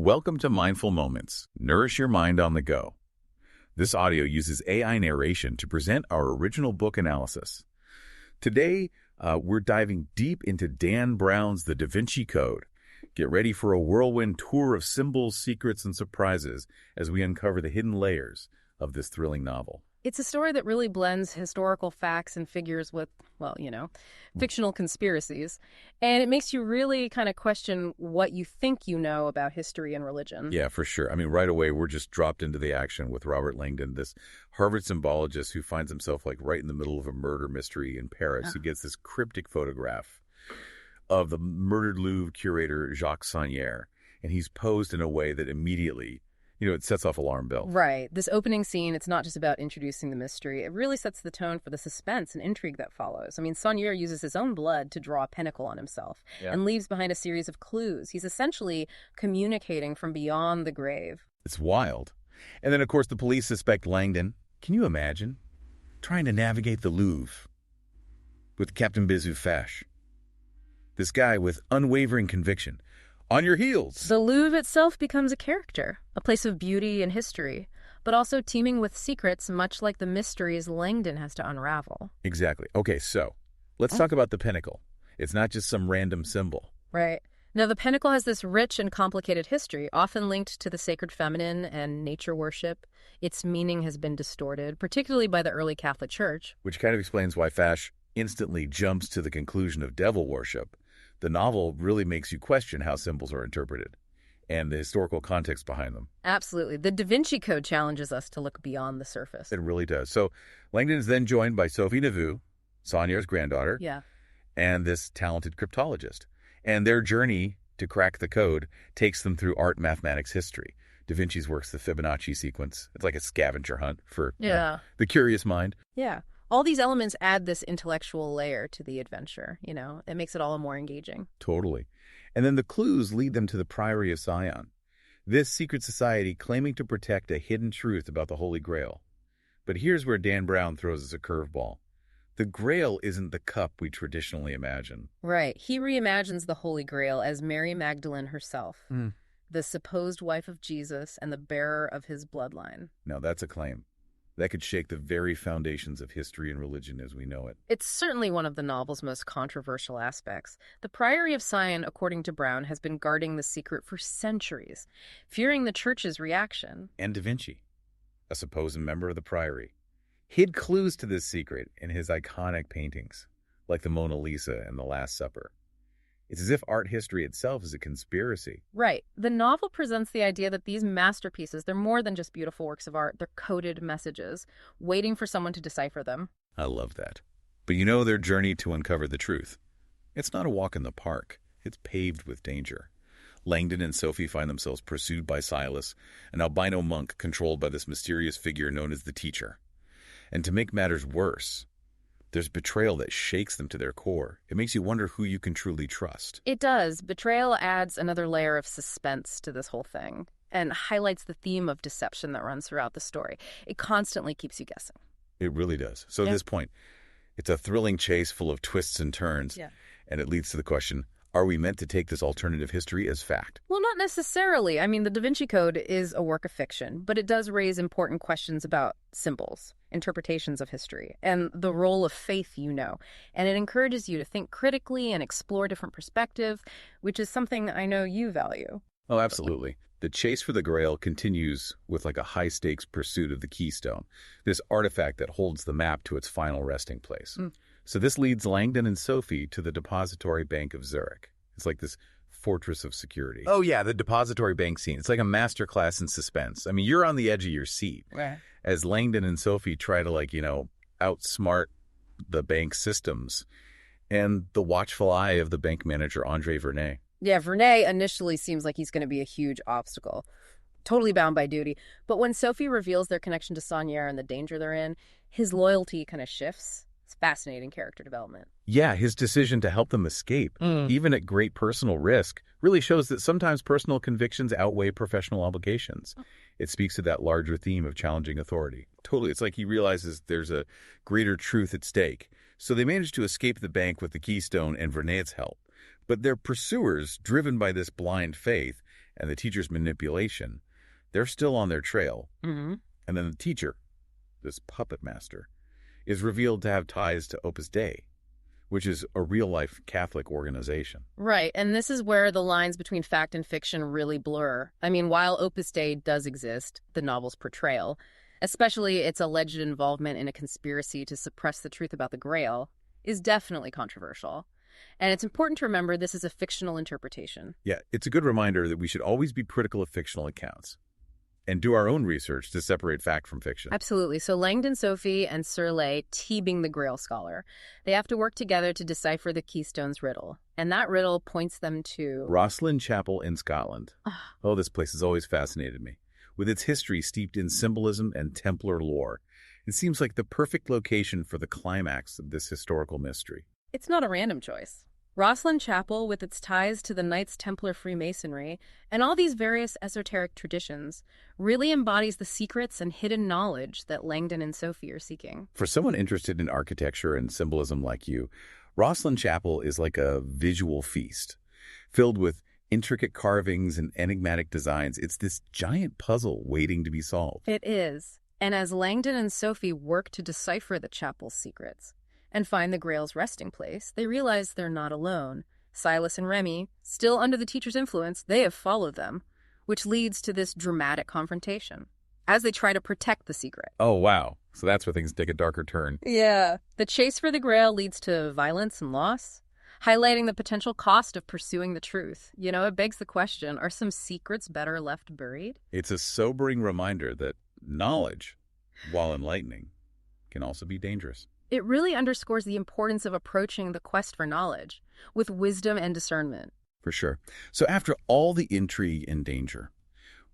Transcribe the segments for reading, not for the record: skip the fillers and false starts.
Welcome to Mindful Moments. Nourish your mind on the go. This audio uses AI narration to present our original book analysis. Today, we're diving deep into Dan Brown's The Da Vinci Code. Get ready for a whirlwind tour of symbols, secrets, and surprises as we uncover the hidden layers of this thrilling novel. It's a story that really blends historical facts and figures with, fictional conspiracies. And it makes you really kind of question what you think you know about history and religion. Yeah, for sure. I mean, right away, we're just dropped into the action with Robert Langdon, this Harvard symbologist who finds himself like right in the middle of a murder mystery in Paris. He gets this cryptic photograph of the murdered Louvre curator Jacques Saunière, and he's posed in a way that immediately, it sets off alarm bells. Right. This opening scene, it's not just about introducing the mystery. It really sets the tone for the suspense and intrigue that follows. I mean, Saunière uses his own blood to draw a pinnacle on himself and leaves behind a series of clues. He's essentially communicating from beyond the grave. It's wild. And then, of course, the police suspect Langdon. Can you imagine trying to navigate the Louvre with Captain Bizoufache? This guy with unwavering conviction. On your heels. The Louvre itself becomes a character, a place of beauty and history, but also teeming with secrets, much like the mysteries Langdon has to unravel. Exactly. Okay, so let's talk about the pinnacle. It's not just some random symbol. Right. Now, the pinnacle has this rich and complicated history, often linked to the sacred feminine and nature worship. Its meaning has been distorted, particularly by the early Catholic Church. Which kind of explains why Fache instantly jumps to the conclusion of devil worship. The novel really makes you question how symbols are interpreted and the historical context behind them. Absolutely. The Da Vinci Code challenges us to look beyond the surface. It really does. So Langdon is then joined by Sophie Neveu, Saunière's granddaughter, and this talented cryptologist. And their journey to crack the code takes them through art, mathematics, history. Da Vinci's works the Fibonacci sequence. It's like a scavenger hunt for the curious mind. Yeah. All these elements add this intellectual layer to the adventure, It makes it all more engaging. Totally. And then the clues lead them to the Priory of Sion, this secret society claiming to protect a hidden truth about the Holy Grail. But here's where Dan Brown throws us a curveball. The Grail isn't the cup we traditionally imagine. Right. He reimagines the Holy Grail as Mary Magdalene herself, the supposed wife of Jesus and the bearer of his bloodline. Now, that's a claim that could shake the very foundations of history and religion as we know it. It's certainly one of the novel's most controversial aspects. The Priory of Sion, according to Brown, has been guarding the secret for centuries, fearing the church's reaction. And Da Vinci, a supposed member of the Priory, hid clues to this secret in his iconic paintings, like the Mona Lisa and the Last Supper. It's as if art history itself is a conspiracy. Right. The novel presents the idea that these masterpieces, they're more than just beautiful works of art. They're coded messages, waiting for someone to decipher them. I love that. But their journey to uncover the truth. It's not a walk in the park. It's paved with danger. Langdon and Sophie find themselves pursued by Silas, an albino monk controlled by this mysterious figure known as the Teacher. And to make matters worse, there's betrayal that shakes them to their core. It makes you wonder who you can truly trust. It does. Betrayal adds another layer of suspense to this whole thing and highlights the theme of deception that runs throughout the story. It constantly keeps you guessing. It really does. So at this point, it's a thrilling chase full of twists and turns. And it leads to the question, are we meant to take this alternative history as fact? Well, not necessarily. I mean, the Da Vinci Code is a work of fiction, but it does raise important questions about symbols, interpretations of history, and the role of faith, And it encourages you to think critically and explore different perspectives, which is something I know you value. Oh, absolutely. The chase for the Grail continues with like a high-stakes pursuit of the Keystone, this artifact that holds the map to its final resting place. So this leads Langdon and Sophie to the Depository Bank of Zurich. It's like this fortress of security. Oh, yeah, the Depository Bank scene. It's like a masterclass in suspense. I mean, you're on the edge of your seat as Langdon and Sophie try to, outsmart the bank systems and the watchful eye of the bank manager, Andre Vernet. Yeah, Vernet initially seems like he's going to be a huge obstacle, totally bound by duty. But when Sophie reveals their connection to Saunière and the danger they're in, his loyalty kind of shifts. It's fascinating character development. Yeah, his decision to help them escape, even at great personal risk, really shows that sometimes personal convictions outweigh professional obligations. It speaks to that larger theme of challenging authority. Totally. It's like he realizes there's a greater truth at stake. So they manage to escape the bank with the Keystone and Vernet's help. But their pursuers, driven by this blind faith, and the teacher's manipulation, they're still on their trail. Mm-hmm. And then the teacher, this puppet master, is revealed to have ties to Opus Dei, which is a real-life Catholic organization. Right, and this is where the lines between fact and fiction really blur. I mean, while Opus Dei does exist, the novel's portrayal, especially its alleged involvement in a conspiracy to suppress the truth about the Grail, is definitely controversial. And it's important to remember this is a fictional interpretation. Yeah, it's a good reminder that we should always be critical of fictional accounts and do our own research to separate fact from fiction. Absolutely. So Langdon Sophie and Serlet, Teabing the Grail scholar, they have to work together to decipher the Keystone's riddle. And that riddle points them to Rosslyn Chapel in Scotland. Oh, this place has always fascinated me. With its history steeped in symbolism and Templar lore, it seems like the perfect location for the climax of this historical mystery. It's not a random choice. Rosslyn Chapel, with its ties to the Knights Templar Freemasonry and all these various esoteric traditions, really embodies the secrets and hidden knowledge that Langdon and Sophie are seeking. For someone interested in architecture and symbolism like you, Rosslyn Chapel is like a visual feast, filled with intricate carvings and enigmatic designs. It's this giant puzzle waiting to be solved. It is. And as Langdon and Sophie work to decipher the chapel's secrets and find the Grail's resting place, they realize they're not alone. Silas and Remy, still under the teacher's influence, they have followed them, which leads to this dramatic confrontation as they try to protect the secret. Oh, wow. So that's where things take a darker turn. Yeah. The chase for the Grail leads to violence and loss, highlighting the potential cost of pursuing the truth. You know, it begs the question, are some secrets better left buried? It's a sobering reminder that knowledge, while enlightening, can also be dangerous. It really underscores the importance of approaching the quest for knowledge with wisdom and discernment. For sure. So after all the intrigue and danger,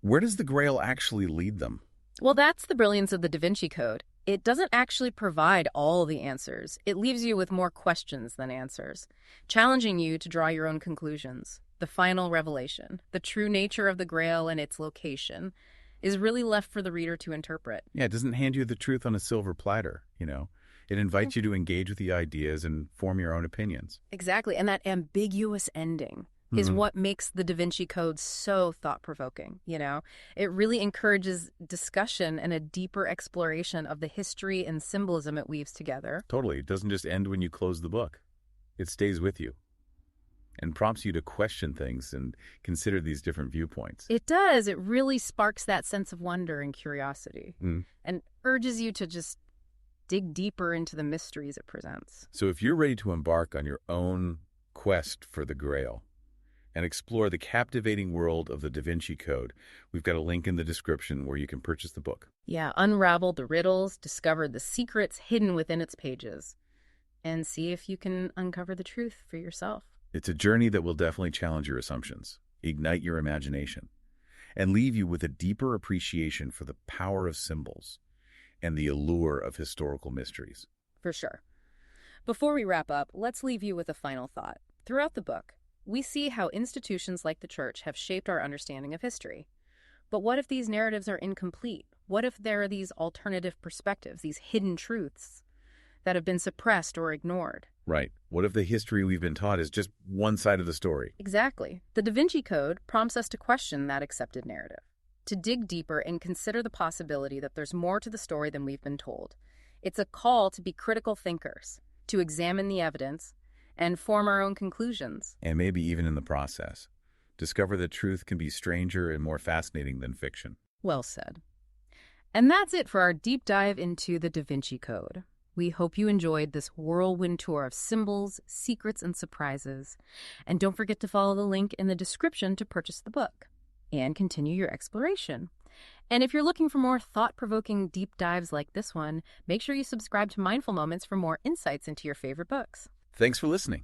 where does the Grail actually lead them? Well, that's the brilliance of the Da Vinci Code. It doesn't actually provide all the answers. It leaves you with more questions than answers, challenging you to draw your own conclusions. The final revelation, the true nature of the Grail and its location, is really left for the reader to interpret. Yeah, it doesn't hand you the truth on a silver platter, you know. It invites you to engage with the ideas and form your own opinions. Exactly, and that ambiguous ending is what makes the Da Vinci Code so thought-provoking, you know? It really encourages discussion and a deeper exploration of the history and symbolism it weaves together. Totally. It doesn't just end when you close the book. It stays with you and prompts you to question things and consider these different viewpoints. It does. It really sparks that sense of wonder and curiosity and urges you to just dig deeper into the mysteries it presents. So if you're ready to embark on your own quest for the Grail and explore the captivating world of the Da Vinci Code, we've got a link in the description where you can purchase the book. Yeah, unravel the riddles, discover the secrets hidden within its pages, and see if you can uncover the truth for yourself. It's a journey that will definitely challenge your assumptions, ignite your imagination, and leave you with a deeper appreciation for the power of symbols and the allure of historical mysteries. For sure. Before we wrap up, let's leave you with a final thought. Throughout the book, we see how institutions like the church have shaped our understanding of history. But what if these narratives are incomplete? What if there are these alternative perspectives, these hidden truths that have been suppressed or ignored? Right. What if the history we've been taught is just one side of the story? Exactly. The Da Vinci Code prompts us to question that accepted narrative, to dig deeper and consider the possibility that there's more to the story than we've been told. It's a call to be critical thinkers, to examine the evidence, and form our own conclusions. And maybe even in the process, discover that truth can be stranger and more fascinating than fiction. Well said. And that's it for our deep dive into the Da Vinci Code. We hope you enjoyed this whirlwind tour of symbols, secrets, and surprises. And don't forget to follow the link in the description to purchase the book and continue your exploration. And if you're looking for more thought-provoking deep dives like this one, make sure you subscribe to Mindful Moments for more insights into your favorite books. Thanks for listening.